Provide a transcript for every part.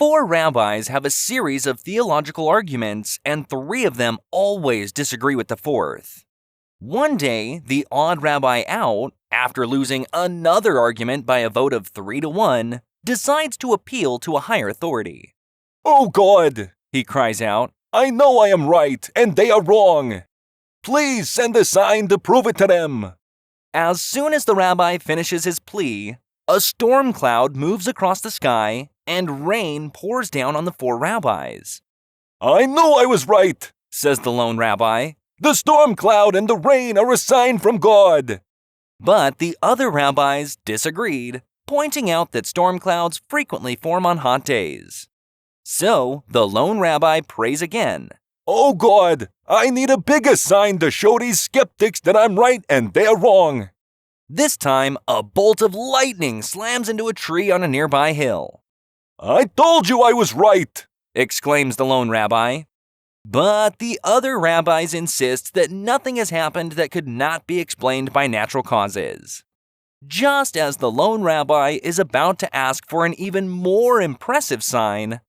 Four rabbis have a series of theological arguments, and three of them always disagree with the fourth. One day, the Odd Rabbi Out, after losing another argument by a vote of 3-1, decides to appeal to a higher authority. "Oh God," he cries out, "I know I am right and they are wrong. Please send a sign to prove it to them." As soon as the rabbi finishes his plea, a storm cloud moves across the sky and rain pours down on the four rabbis. "I knew I was right," says the lone rabbi. "The storm cloud and the rain are a sign from God." But the other rabbis disagreed, pointing out that storm clouds frequently form on hot days. So the lone rabbi prays again. "Oh God, I need a bigger sign to show these skeptics that I'm right and they're wrong." This time, a bolt of lightning slams into a tree on a nearby hill. "I told you I was right," exclaims the lone rabbi. But the other rabbis insist that nothing has happened that could not be explained by natural causes. Just as the lone rabbi is about to ask for an even more impressive sign,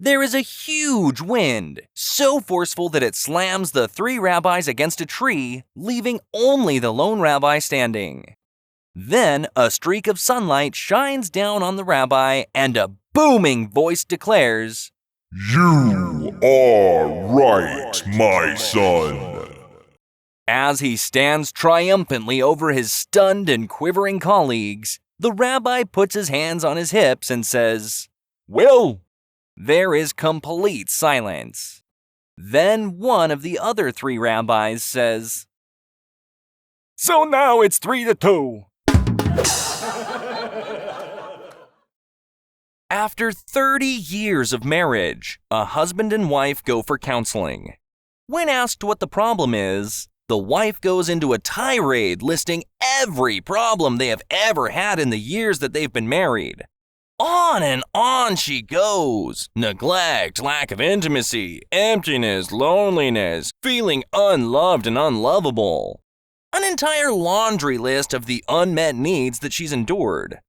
there is a huge wind, so forceful that it slams the three rabbis against a tree, leaving only the lone rabbi standing. Then a streak of sunlight shines down on the rabbi, and a booming voice declares, "You are right, my son." As he stands triumphantly over his stunned and quivering colleagues, the rabbi puts his hands on his hips and says, "Well?" There is complete silence. Then one of the other three rabbis says, "So now it's 3-2. After 30 years of marriage, a husband and wife go for counseling. When asked what the problem is, the wife goes into a tirade listing every problem they have ever had in the years that they've been married. On and on she goes. Neglect, lack of intimacy, emptiness, loneliness, feeling unloved and unlovable. An entire laundry list of the unmet needs that she's endured.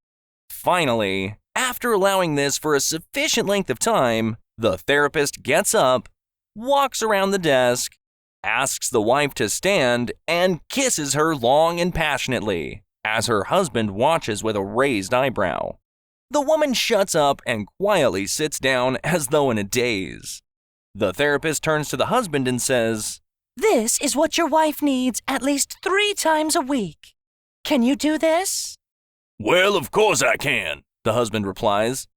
Finally, after allowing this for a sufficient length of time, the therapist gets up, walks around the desk, asks the wife to stand, and kisses her long and passionately, as her husband watches with a raised eyebrow. The woman shuts up and quietly sits down as though in a daze. The therapist turns to the husband and says, "This is what your wife needs at least 3 times a week. Can you do this?" "Well, of course I can," the husband replies.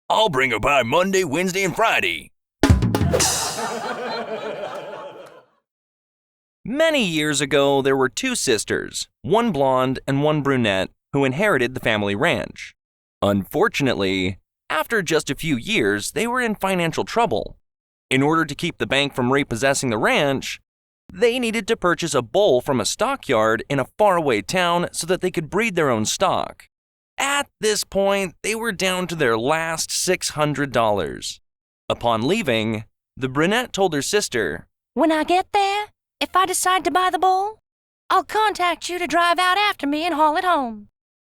"I'll bring her by Monday, Wednesday, and Friday." Many years ago, there were two sisters, one blonde and one brunette, who inherited the family ranch. Unfortunately, after just a few years, they were in financial trouble. In order to keep the bank from repossessing the ranch, they needed to purchase a bull from a stockyard in a faraway town so that they could breed their own stock. At this point, they were down to their last $600. Upon leaving, the brunette told her sister, "When I get there, if I decide to buy the bull, I'll contact you to drive out after me and haul it home."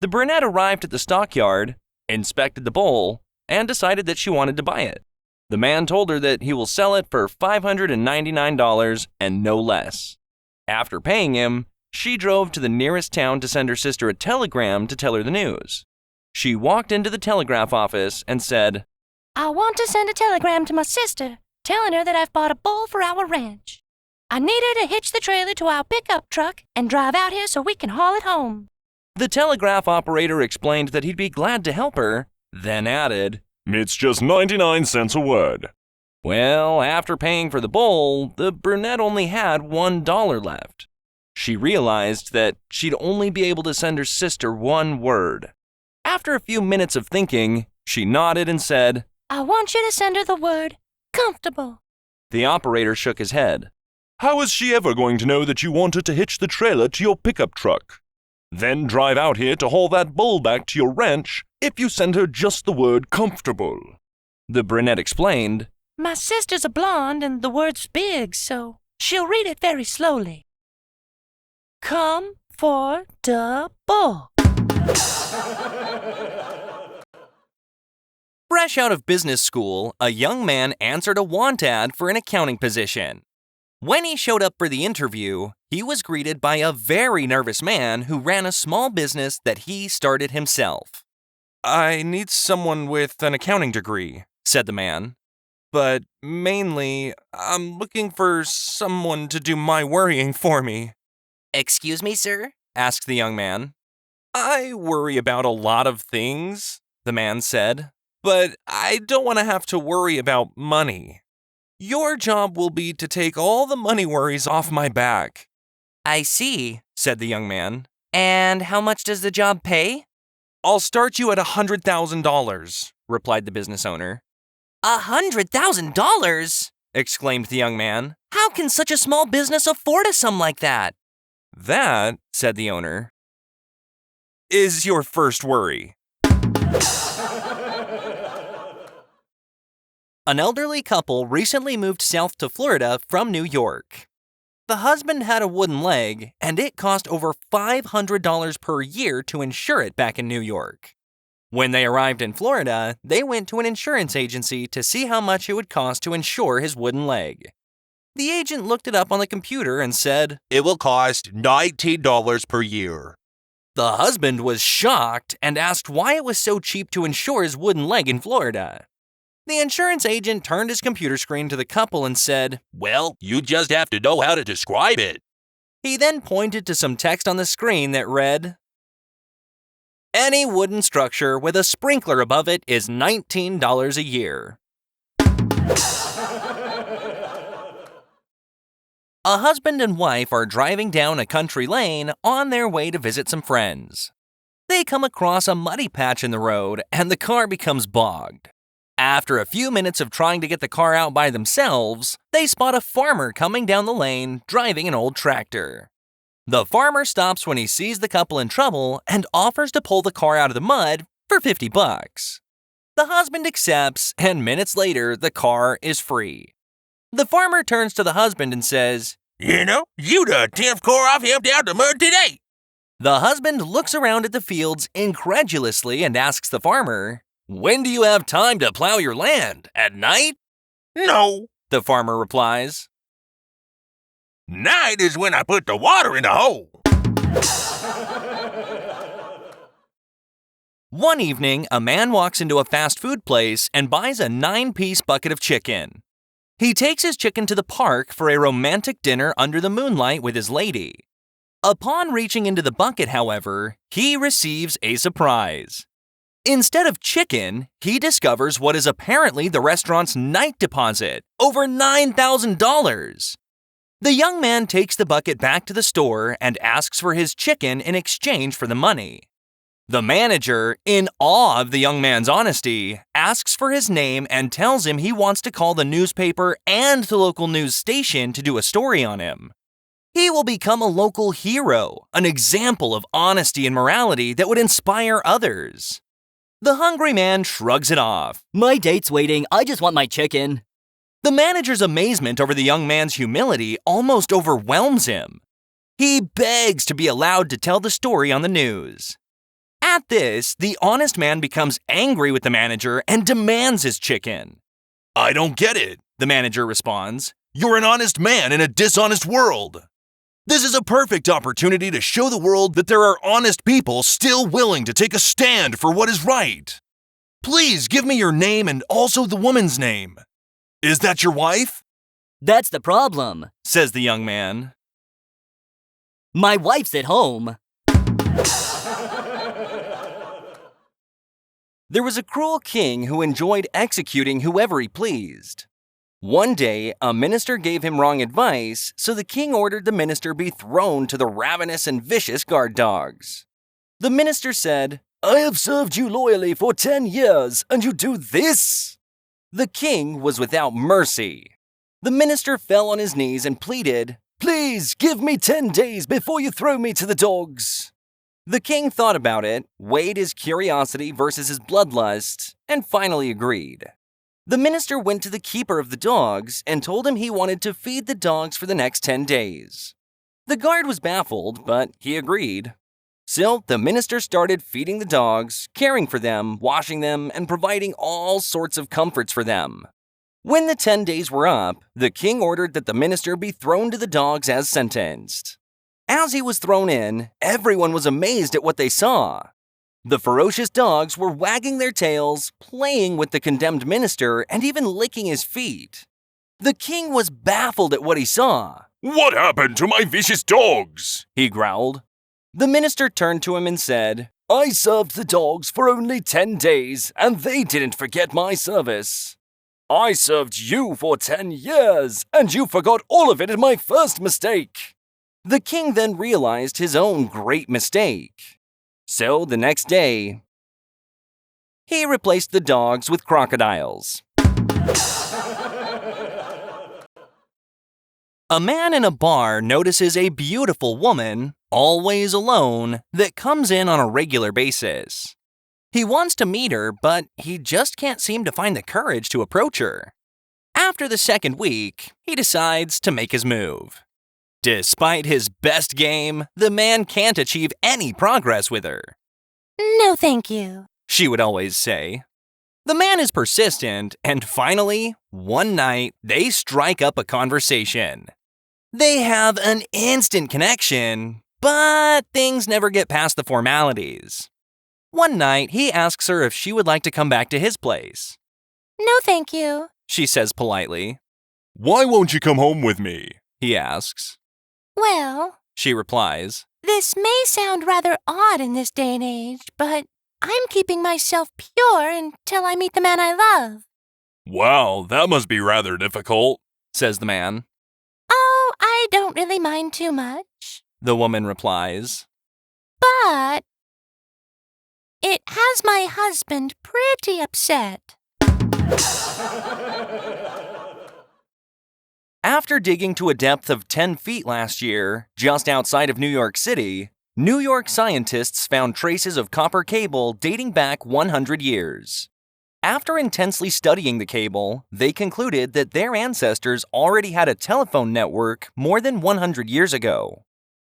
The brunette arrived at the stockyard, inspected the bull, and decided that she wanted to buy it. The man told her that he will sell it for $599 and no less. After paying him, she drove to the nearest town to send her sister a telegram to tell her the news. She walked into the telegraph office and said, "I want to send a telegram to my sister telling her that I've bought a bull for our ranch. I need her to hitch the trailer to our pickup truck and drive out here so we can haul it home." The telegraph operator explained that he'd be glad to help her, then added, "It's just 99 cents a word." Well, after paying for the bull, the brunette only had $1 left. She realized that she'd only be able to send her sister one word. After a few minutes of thinking, she nodded and said, "I want you to send her the word comfortable." The operator shook his head. "How is she ever going to know that you wanted to hitch the trailer to your pickup truck? Then drive out here to haul that bull back to your ranch if you send her just the word comfortable." The brunette explained, "My sister's a blonde and the word's big, so she'll read it very slowly. Come for the bull." Fresh out of business school, a young man answered a want ad for an accounting position. When he showed up for the interview, he was greeted by a very nervous man who ran a small business that he started himself. "I need someone with an accounting degree," said the man. "But mainly, I'm looking for someone to do my worrying for me." "Excuse me, sir?" asked the young man. "I worry about a lot of things," the man said, "but I don't want to have to worry about money. Your job will be to take all the money worries off my back." "I see," said the young man. "And how much does the job pay?" "I'll start you at $100,000, replied the business owner. $100,000? exclaimed the young man. "How can such a small business afford a sum like that?" "That," said the owner, "is your first worry." An elderly couple recently moved south to Florida from New York. The husband had a wooden leg, and it cost over $500 per year to insure it back in New York. When they arrived in Florida, they went to an insurance agency to see how much it would cost to insure his wooden leg. The agent looked it up on the computer and said, "It will cost $19 per year." The husband was shocked and asked why it was so cheap to insure his wooden leg in Florida. The insurance agent turned his computer screen to the couple and said, "Well, you just have to know how to describe it." He then pointed to some text on the screen that read, "Any wooden structure with a sprinkler above it is $19 a year." A husband and wife are driving down a country lane on their way to visit some friends. They come across a muddy patch in the road and the car becomes bogged. After a few minutes of trying to get the car out by themselves, they spot a farmer coming down the lane driving an old tractor. The farmer stops when he sees the couple in trouble and offers to pull the car out of the mud for $50. The husband accepts, and minutes later, the car is free. The farmer turns to the husband and says, "You know, you the 10th car I've helped out the mud today." The husband looks around at the fields incredulously and asks the farmer, "When do you have time to plow your land? At night?" "No, the farmer replies. night is when I put the water in the hole." One evening, a man walks into a fast food place and buys a 9-piece bucket of chicken. He takes his chicken to the park for a romantic dinner under the moonlight with his lady. Upon reaching into the bucket, however, he receives a surprise. Instead of chicken, he discovers what is apparently the restaurant's night deposit, over $9,000. The young man takes the bucket back to the store and asks for his chicken in exchange for the money. The manager, in awe of the young man's honesty, asks for his name and tells him he wants to call the newspaper and the local news station to do a story on him. He will become a local hero, an example of honesty and morality that would inspire others. The hungry man shrugs it off. "My date's waiting, I just want my chicken." The manager's amazement over the young man's humility almost overwhelms him. He begs to be allowed to tell the story on the news. At this, the honest man becomes angry with the manager and demands his chicken. "I don't get it," the manager responds. "You're an honest man in a dishonest world. This is a perfect opportunity to show the world that there are honest people still willing to take a stand for what is right. Please give me your name and also the woman's name. Is that your wife?" "That's the problem," says the young man. "My wife's at home." There was a cruel king who enjoyed executing whoever he pleased. One day, a minister gave him wrong advice, so the king ordered the minister be thrown to the ravenous and vicious guard dogs. The minister said, "I have served you loyally for 10 years, and you do this?" The king was without mercy. The minister fell on his knees and pleaded, "Please give me 10 days before you throw me to the dogs." The king thought about it, weighed his curiosity versus his bloodlust, and finally agreed. The minister went to the keeper of the dogs and told him he wanted to feed the dogs for the next 10 days. The guard was baffled, but he agreed. So the minister started feeding the dogs, caring for them, washing them, and providing all sorts of comforts for them. When the 10 days were up, the king ordered that the minister be thrown to the dogs as sentenced. As he was thrown in, everyone was amazed at what they saw. The ferocious dogs were wagging their tails, playing with the condemned minister, and even licking his feet. The king was baffled at what he saw. What happened to my vicious dogs? He growled. The minister turned to him and said, I served the dogs for only 10 days, and they didn't forget my service. I served you for 10 years, and you forgot all of it in my first mistake. The king then realized his own great mistake. So the next day, he replaced the dogs with crocodiles. A man in a bar notices a beautiful woman, always alone, that comes in on a regular basis. He wants to meet her, but he just can't seem to find the courage to approach her. After the second week, he decides to make his move. Despite his best game, the man can't achieve any progress with her. No, thank you, She would always say. The man is persistent, and finally, one night, they strike up a conversation. They have an instant connection, but things never get past the formalities. One night, he asks her if she would like to come back to his place. No, thank you. She says politely. Why won't you come home with me? He asks. Well, She replies. this may sound rather odd in this day and age, but I'm keeping myself pure until I meet the man I love. Wow, that must be rather difficult. Says the man. Oh, I don't really mind too much, The woman replies. but it has my husband pretty upset. After digging to a depth of 10 feet last year, just outside of New York City, New York scientists found traces of copper cable dating back 100 years. After intensely studying the cable, they concluded that their ancestors already had a telephone network more than 100 years ago.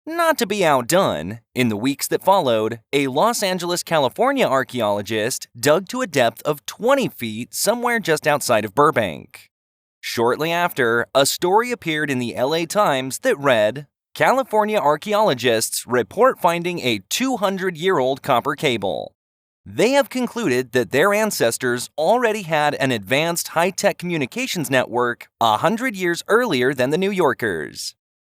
Not to be outdone, in the weeks that followed, a Los Angeles, California archaeologist dug to a depth of 20 feet somewhere just outside of Burbank. Shortly after, a story appeared in the LA Times that read, California archaeologists report finding a 200-year-old copper cable. They have concluded that their ancestors already had an advanced high-tech communications network 100 years earlier than the New Yorkers.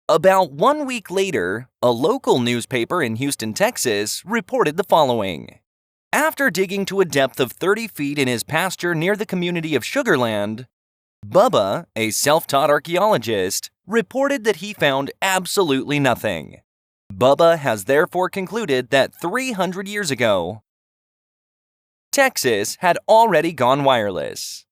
About 1 week later, a local newspaper in Houston, Texas, reported the following. After digging to a depth of 30 feet in his pasture near the community of Sugarland, Bubba, a self-taught archaeologist, reported that he found absolutely nothing. Bubba has therefore concluded that 300 years ago, Texas had already gone wireless.